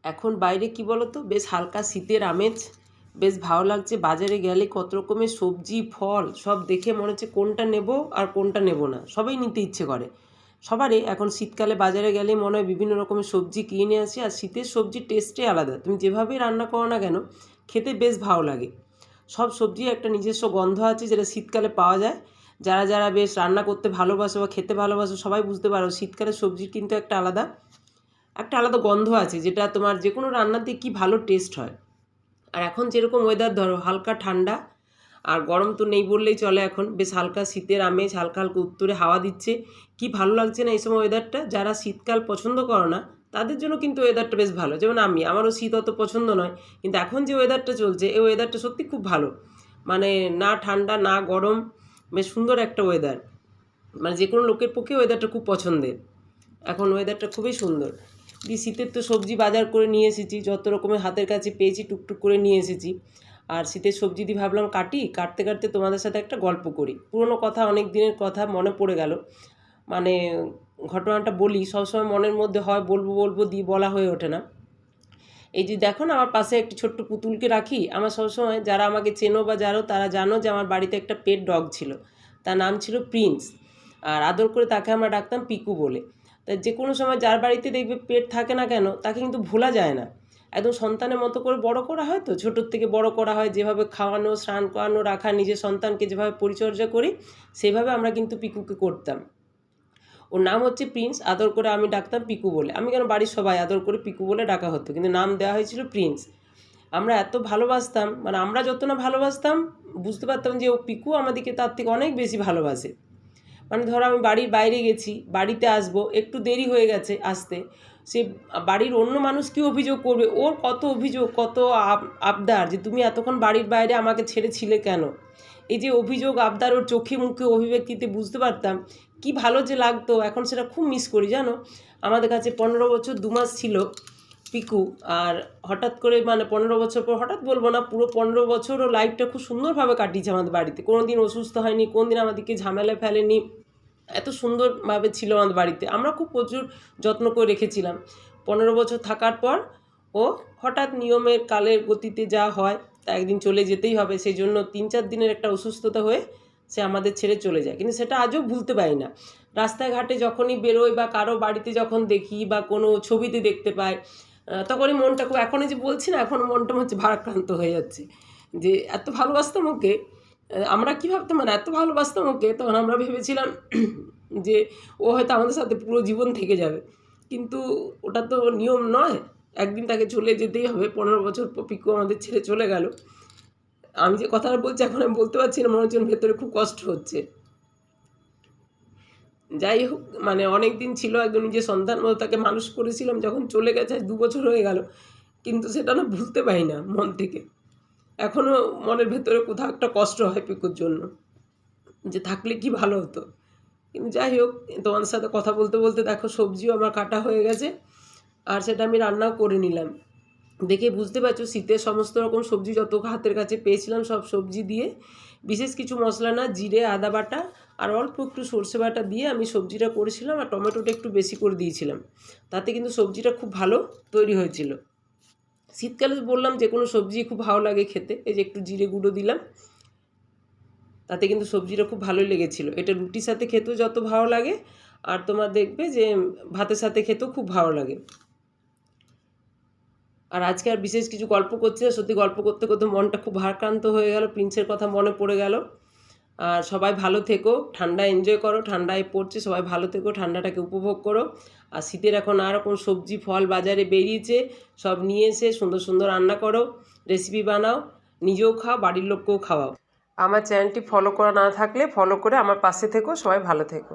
এখন বাইরে কি বলো তো, বেশ হালকা শীতের আমেজ, বেশ ভালো লাগছে। বাজারে গেলে কত রকমের সবজি ফল সব দেখে মনে হচ্ছে কোনটা নেব আর কোনটা নেব না, সবাই নিতে ইচ্ছে করে সবারই। এখন শীতকালে বাজারে গেলেই মনে হয় বিভিন্ন রকমের সবজি কিনে আসি, আর শীতের সবজির টেস্টই আলাদা। তুমি যেভাবেই রান্না করো না কেন, খেতে বেশ ভালো লাগে। সব সবজি একটা নিজস্ব গন্ধ আছে যেটা শীতকালে পাওয়া যায়। যারা যারা বেশ রান্না করতে ভালোবাসো বা খেতে ভালোবাসো সবাই বুঝতে পারো শীতকালে সবজির কিন্তু একটা আলাদা গন্ধ আছে, যেটা তোমার যে কোনো রান্নাতে কি ভালো টেস্ট হয়। আর এখন যেরকম ওয়েদার ধরো হালকা ঠান্ডা, আর গরম তো নেই বললেই চলে, এখন বেশ হালকা শীতের আমেজ, হালকা হালকা উত্তরে হাওয়া দিচ্ছে, কি ভালো লাগছে না এই সময় ওয়েদারটা। যারা শীতকাল পছন্দ করো না তাদের জন্য কিন্তু ওয়েদারটা বেশ ভালো, যেমন আমারও শীত অত পছন্দ নয়, কিন্তু এখন যে ওয়েদারটা চলছে এই ওয়েদারটা সত্যি খুব ভালো। মানে না ঠান্ডা না গরম, বেশ সুন্দর একটা ওয়েদার, মানে যে কোনো লোকের পক্ষে ওয়েদারটা খুব পছন্দের। এখন ওয়েদারটা খুবই সুন্দর। শীতের তো সবজি বাজার করে নিয়ে এসেছি, যত রকমের হাতের কাছে পেয়েছি টুকটুক করে নিয়ে এসেছি। আর শীতের সবজি দিয়ে ভাবলাম কাটতে কাটতে তোমাদের সাথে একটা গল্প করি। পুরনো কথা, অনেক দিনের কথা মনে পড়ে গেল। মানে ঘটনাটা বলি, সবসময় মনের মধ্যে হয় বলবো বলবো দিয়ে বলা হয়ে ওঠে না। এই যে দেখো না, আমার পাশে একটি ছোট্ট পুতুলকে রাখি। আমার সবসময় যারা আমাকে চেনো বা যারো তারা জানো যে আমার বাড়িতে একটা পেট ডগ ছিল, তার নাম ছিল প্রিন্স। আর আদর করে তাকে আমরা ডাকতাম পিকু বলে। তা যে কোনো সময় যার বাড়িতে দেখবে পেট থাকে না কেন, তাকে কিন্তু ভোলা যায় না। একদম সন্তানের মতো করে বড় করা হয়, তো ছোটোর থেকে বড় করা হয়, যেভাবে খাওয়ানো স্নান করানো রাখা, নিজের সন্তানকে যেভাবে পরিচর্যা করি সেভাবে আমরা কিন্তু পিকুকে করতাম। ওর নাম হচ্ছে প্রিন্স, আদর করে আমি ডাকতাম পিকু বলে। আমি কেন, বাড়ির সবাই আদর করে পিকু বলে ডাকা হতো, কিন্তু নাম দেওয়া হয়েছিল প্রিন্স। আমরা এত ভালোবাসতাম, মানে আমরা যত না ভালোবাসতাম, বুঝতে পারতাম যে ও পিকু আমাদেরকে তার থেকে অনেক বেশি ভালোবাসে। মানে ধরো আমি বাড়ির বাইরে গেছি, বাড়িতে আসবো, একটু দেরি হয়ে গেছে আসতে, সে বাড়ির অন্য মানুষ কি অভিযোগ করবে, ওর কত অভিযোগ, কত আবদার যে তুমি এতক্ষণ বাড়ির বাইরে আমাকে ছেড়েছিলে কেন। এই যে অভিযোগ আবদার ওর চোখে মুখে অভিব্যক্তিতে বুঝতে পারতাম কি ভালো যে লাগতো। এখন সেটা খুব মিস করি জানো। আমাদের কাছে 15 বছর 2 মাস ছিল পিকু, আর হঠাৎ করে মানে 15 বছর পর, হঠাৎ বলবো না, পুরো 15 বছর ও লাইফটা খুব সুন্দরভাবে কাটিয়েছে আমাদের বাড়িতে। কোনো দিন অসুস্থ হয়নি, কোন দিন আমাদেরকে ঝামেলায় ফেলেনি, এত সুন্দরভাবে ছিল আমাদের বাড়িতে। আমরা খুব প্রচুর যত্ন করে রেখেছিলাম। 15 বছর থাকার পর ও হঠাৎ নিয়মের কালের গতিতে যা হয় তা একদিন চলে যেতেই হবে, সেই জন্য 3-4 দিনের একটা অসুস্থতা হয়ে সে আমাদের ছেড়ে চলে যায়। কিন্তু সেটা আজও ভুলতে পারি না। রাস্তায় ঘাটে যখনই বেরোই বা কারো বাড়িতে যখন দেখি বা কোনো ছবিতে দেখতে পাই, তখনই মনটা খুব, এখনই যে বলছি না, এখনও মনটা হচ্ছে ভারাক্রান্ত হয়ে যাচ্ছে যে এত ভালোবাসতাম ওকে। আমরা কী ভাবতাম, মানে এত ভালোবাসতাম ওকে, তখন আমরা ভেবেছিলাম যে ও হয়তো আমাদের সাথে পুরো জীবন থেকে যাবে, কিন্তু ওটা তো নিয়ম নয়, একদিন তাকে চলে যেতেই হবে। 15 বছর পর পিকু আমাদের ছেড়ে চলে গেল। আমি যে কথাটা বলছি এখন আমি বলতে পারছি না, মনে হচ্ছে ভেতরে খুব কষ্ট হচ্ছে। যাই হোক, মানে অনেক দিন ছিল একদম নিজের সন্তান মতো তাকে মানুষ করেছিলাম, যখন চলে গেছে 2 বছর হয়ে গেল, কিন্তু সেটা না ভুলতে পারি না মন থেকে। এখনও মনের ভেতরে কোথাও একটা কষ্ট হয় পিকুর জন্য, যে থাকলে কি ভালো হতো। কিন্তু যাই হোক, তোমাদের সাথে কথা বলতে বলতে দেখো সবজিও আমার কাটা হয়ে গেছে, আর সেটা আমি রান্নাও করে নিলাম। দেখে বুঝতে পারছো শীতের সমস্ত রকম সবজি যত হাতের কাছে পেয়েছিলাম সব সবজি দিয়ে, বিশেষ কিছু মশলা না, জিরে আদা বাটা আর অল্প একটু সর্ষে বাটা দিয়ে আমি সবজিটা করেছিলাম, আর টমেটোটা একটু বেশি করে দিয়েছিলাম। তাতে কিন্তু সবজিটা খুব ভালো তৈরি হয়েছিল। শীতকালে বললাম যে কোনো সবজি খুব ভালো লাগে খেতে। এই যে একটু জিরে গুঁড়ো দিলাম, তাতে কিন্তু সবজিটা খুব ভালোই লেগেছিল। এটা রুটির সাথে খেতেও যত ভালো লাগে, আর তোমার দেখবে যে ভাতের সাথে খেতেও খুব ভালো লাগে। আর আজকে আর বিশেষ কিছু গল্প করছি না, সত্যি গল্প করতে করতে মনটা খুব ভারাক্রান্ত হয়ে গেল, প্রিন্সের কথা মনে পড়ে গেল। আর সবাই ভালো থেকো, ঠান্ডা এনজয় করো, ঠান্ডায় পড়ছে, সবাই ভালো থেকো, ঠান্ডাটাকে উপভোগ করো। আর শীতের এখন আর রকম সবজি ফল বাজারে বেরিয়েছে, সব নিয়ে এসে সুন্দর সুন্দর রান্না করো, রেসিপি বানাও, নিজেও খাও, বাড়ির লোককেও খাওয়াও। আমার চ্যানেলটি ফলো করা না থাকলে ফলো করে আমার পাশে থেকো, সবাই ভালো থেকো।